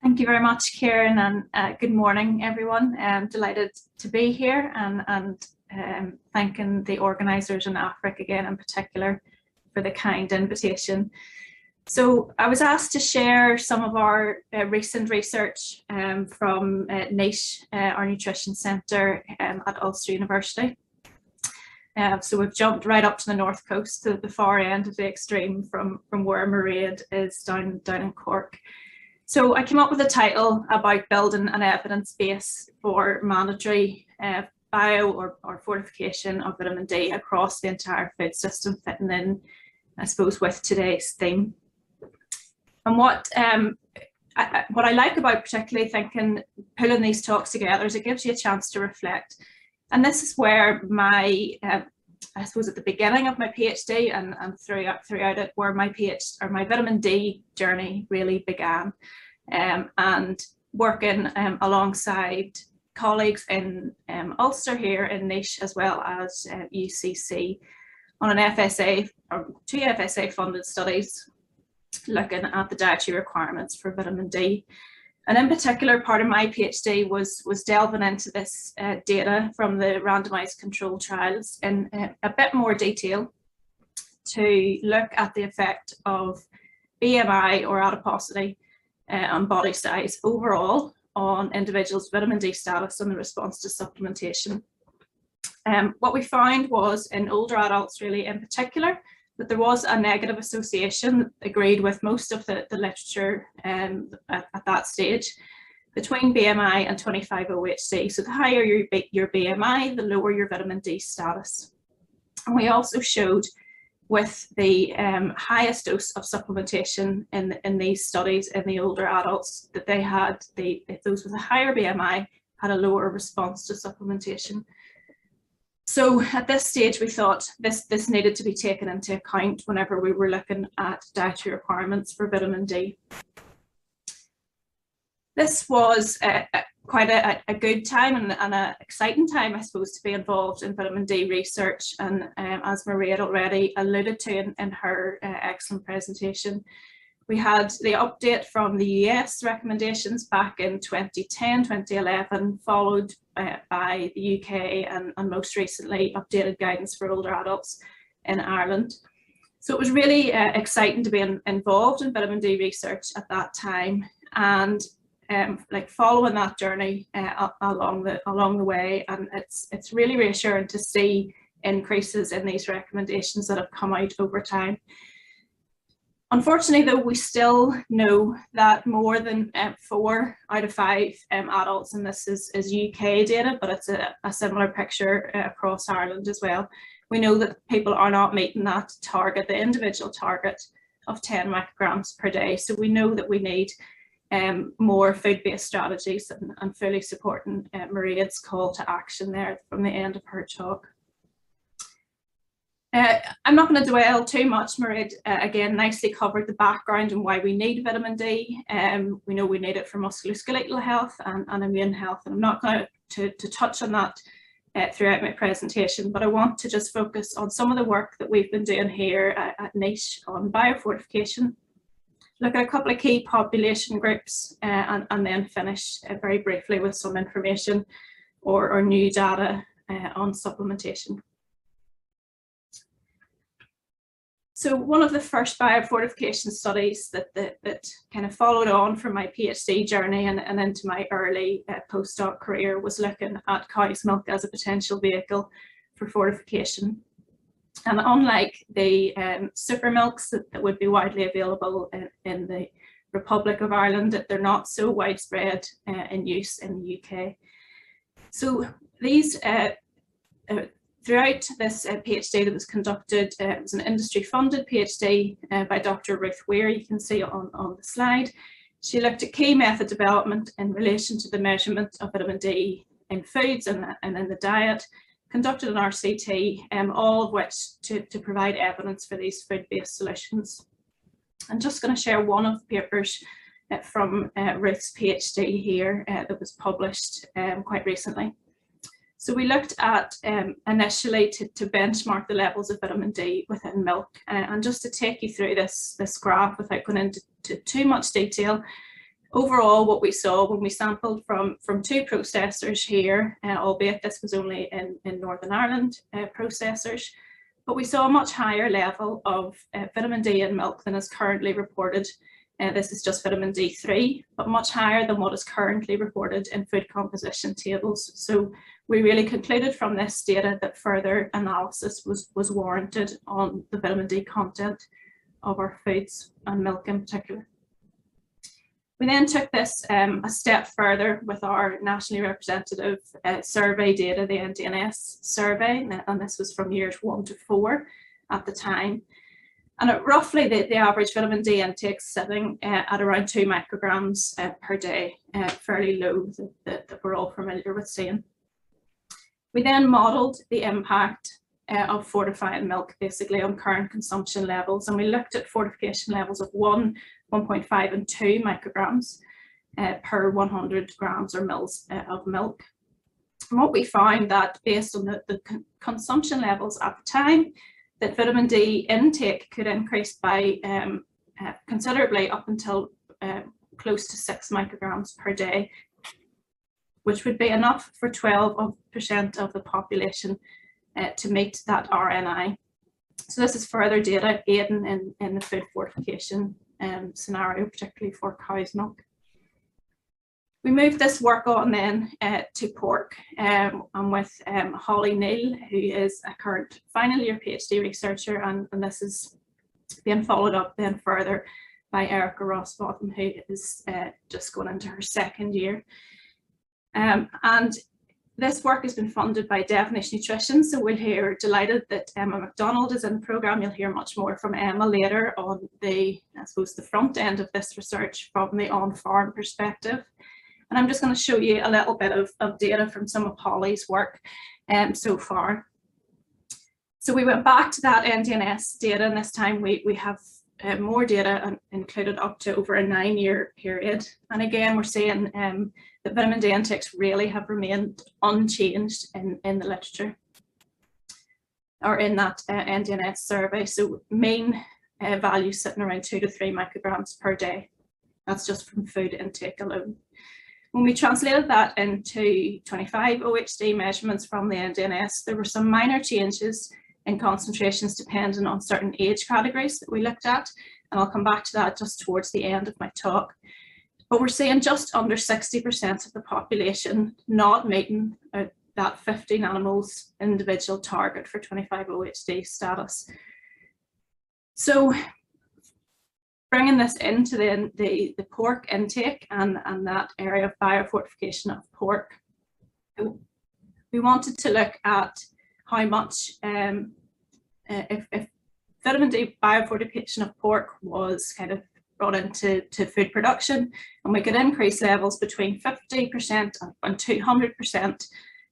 Thank you very much, Kieran, and good morning, everyone. I'm delighted to be here and thanking the organisers and AFRIC again in particular for the kind invitation. So I was asked to share some of our recent research from NICE, our nutrition centre at Ulster University. So we've jumped right up to the north coast, to the far end of the extreme from where Mairead is down in Cork. So I came up with a title about building an evidence base for mandatory bio or fortification of vitamin D across the entire food system, fitting in, I suppose, with today's theme. And what I like about particularly pulling these talks together is it gives you a chance to reflect. And this is where my, I suppose at the beginning of my PhD and throughout it, where my vitamin D journey really began. And working alongside colleagues in Ulster here in NICE as well as UCC on an FSA or 2 FSA funded studies looking at the dietary requirements for vitamin D. And in particular, part of my PhD was delving into this data from the randomized control trials in a bit more detail to look at the effect of BMI or adiposity and body size overall on individuals' vitamin D status and the response to supplementation. What we found was in older adults really in particular, that there was a negative association agreed with most of the literature at that stage between BMI and 25 OHD. So the higher your BMI, the lower your vitamin D status. And we also showed with the highest dose of supplementation in these studies in the older adults that they had, those with a higher BMI had a lower response to supplementation. So at this stage, we thought this needed to be taken into account whenever we were looking at dietary requirements for vitamin D. This was quite a good time and an exciting time, I suppose, to be involved in vitamin D research. And as Mairead already alluded to in her excellent presentation, we had the update from the US recommendations back in 2010, 2011, followed by the UK and most recently updated guidance for older adults in Ireland. So it was really exciting to be involved in vitamin D research at that time, and like following that journey along the way, and it's really reassuring to see increases in these recommendations that have come out over time. Unfortunately, though, we still know that more than 4 out of 5 adults, and this is UK data, but it's a similar picture across Ireland as well. We know that people are not meeting that target, the individual target of 10 micrograms per day. So we know that we need more food-based strategies and fully supporting Mairead's call to action there from the end of her talk. I'm not going to dwell too much. Mairead again nicely covered the background and why we need vitamin D. We know we need it for musculoskeletal health and immune health, and I'm not going to touch on that throughout my presentation, but I want to just focus on some of the work that we've been doing here at NICE on biofortification, look at a couple of key population groups, and then finish very briefly with some information or new data on supplementation. So one of the first biofortification studies that kind of followed on from my PhD journey and into my early postdoc career was looking at cow's milk as a potential vehicle for fortification. And unlike the super milks that would be widely available in the Republic of Ireland, they're not so widespread in use in the UK. So these throughout this PhD that was conducted, it was an industry-funded PhD by Dr. Ruth Weir, you can see on the slide. She looked at key method development in relation to the measurement of vitamin D in foods and in the diet, conducted an RCT, all of which to provide evidence for these food-based solutions. I'm just going to share one of the papers from Ruth's PhD here that was published quite recently. So we looked at initially to benchmark the levels of vitamin D within milk, and just to take you through this graph without going into too much detail, Overall, what we saw when we sampled from 2 processors here, albeit this was only in Northern Ireland processors, but we saw a much higher level of vitamin D in milk than is currently reported. This is just vitamin D3, but much higher than what is currently reported in food composition tables. So we really concluded from this data that further analysis was warranted on the vitamin D content of our foods and milk in particular. We then took this a step further with our nationally representative survey data, the Ndns Survey, and this was from years 1 to 4 at the time. And at roughly the average vitamin D intake sitting at around 2 micrograms per day, fairly low that we're all familiar with seeing. We then modelled the impact of fortified milk basically on current consumption levels, and we looked at fortification levels of 1, 1.5 and 2 micrograms per 100 grams or mils of milk. And what we found that based on the consumption levels at the time, that vitamin D intake could increase by considerably up until close to 6 micrograms per day, which would be enough for 12% of the population to meet that RNI. So this is further data aiding in the food fortification scenario, particularly for cow's milk. We moved this work on then to pork, and with Holly Neal, who is a current final year PhD researcher, and this is being followed up then further by Erica Rossbottom, who is just going into her 2nd year. And this work has been funded by Devonish Nutrition, so we're delighted that Emma MacDonald is in the programme. You'll hear much more from Emma later on the front end of this research from the on-farm perspective. And I'm just going to show you a little bit of data from some of Holly's work so far. So we went back to that NDNS data, and this time we have more data included up to over a 9-year period. And again, we're seeing that vitamin D intakes really have remained unchanged in the literature or in that NDNS survey. So mean values sitting around 2 to 3 micrograms per day. That's just from food intake alone. When we translated that into 25 OHD measurements from the NDNS, there were some minor changes in concentrations depending on certain age categories that we looked at, and I'll come back to that just towards the end of my talk. But we're seeing just under 60% of the population not meeting that 50 nanomoles individual target for 25 OHD status. So bringing this into the pork intake and that area of biofortification of pork, we wanted to look at how much, if vitamin D biofortification of pork was kind of brought into food production, and we could increase levels between 50% and 200%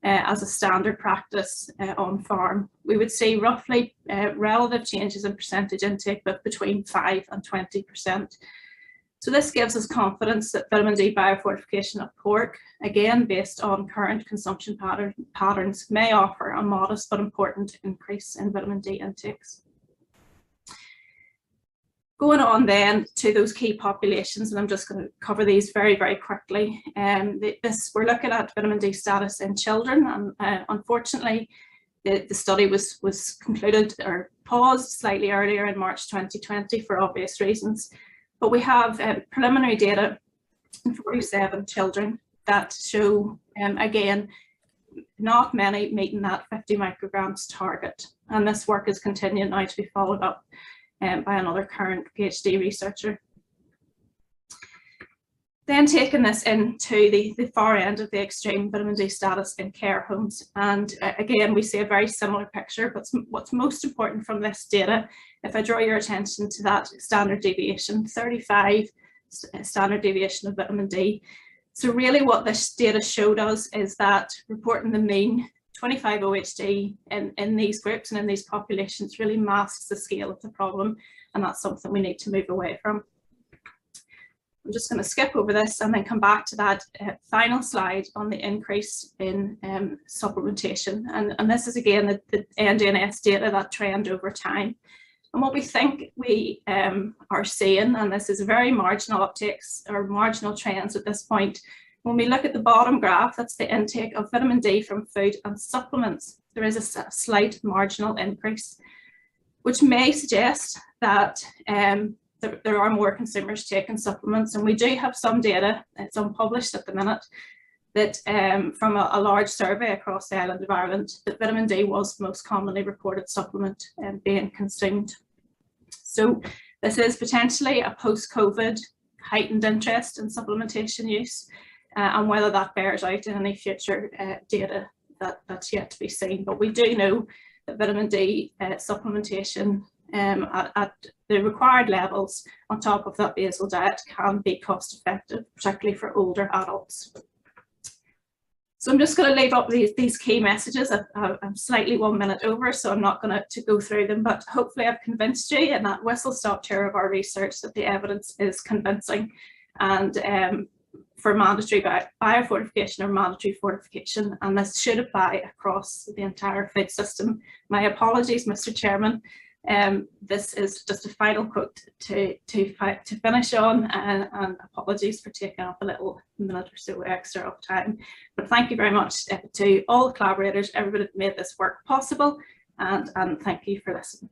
as a standard practice on farm, we would see roughly relative changes in percentage intake of between 5 and 20%. So this gives us confidence that vitamin D biofortification of pork, again based on current consumption patterns, may offer a modest but important increase in vitamin D intakes. Going on then to those key populations, and I'm just going to cover these very, very quickly. We're looking at vitamin D status in children, and unfortunately the study was concluded or paused slightly earlier in March 2020 for obvious reasons. But we have preliminary data in 47 children that show, again, not many meeting that 50 micrograms target. And this work is continuing now to be followed up by another current PhD researcher. Then taking this into the far end of the extreme vitamin D status in care homes. And again, we see a very similar picture, but what's most important from this data, if I draw your attention to that standard deviation, 35 standard deviation of vitamin D. So really what this data showed us is that reporting the mean 25 OHD in these groups and in these populations really masks the scale of the problem, and that's something we need to move away from. I'm just going to skip over this and then come back to that final slide on the increase in supplementation. And this is again the NDNS data, that trend over time. And what we think we are seeing, and this is very marginal uptakes or marginal trends at this point, when we look at the bottom graph, that's the intake of vitamin D from food and supplements. There is a slight marginal increase, which may suggest that there are more consumers taking supplements. And we do have some data, it's unpublished at the minute, that from a large survey across the island of Ireland, that vitamin D was the most commonly reported supplement being consumed. So this is potentially a post-COVID heightened interest in supplementation use, and whether that bears out in any future data, that's yet to be seen. But we do know that vitamin D supplementation at the required levels on top of that basal diet can be cost effective, particularly for older adults. So I'm just going to leave up these key messages. I'm slightly 1 minute over, so I'm not going to go through them, but hopefully I've convinced you in that whistle-stop tour of our research that the evidence is convincing, and for mandatory biofortification or mandatory fortification, and this should apply across the entire food system. My apologies, Mr. Chairman. This is just a final quote to finish on, and apologies for taking up a little minute or so extra of time. But thank you very much to all the collaborators, everybody that made this work possible, and thank you for listening.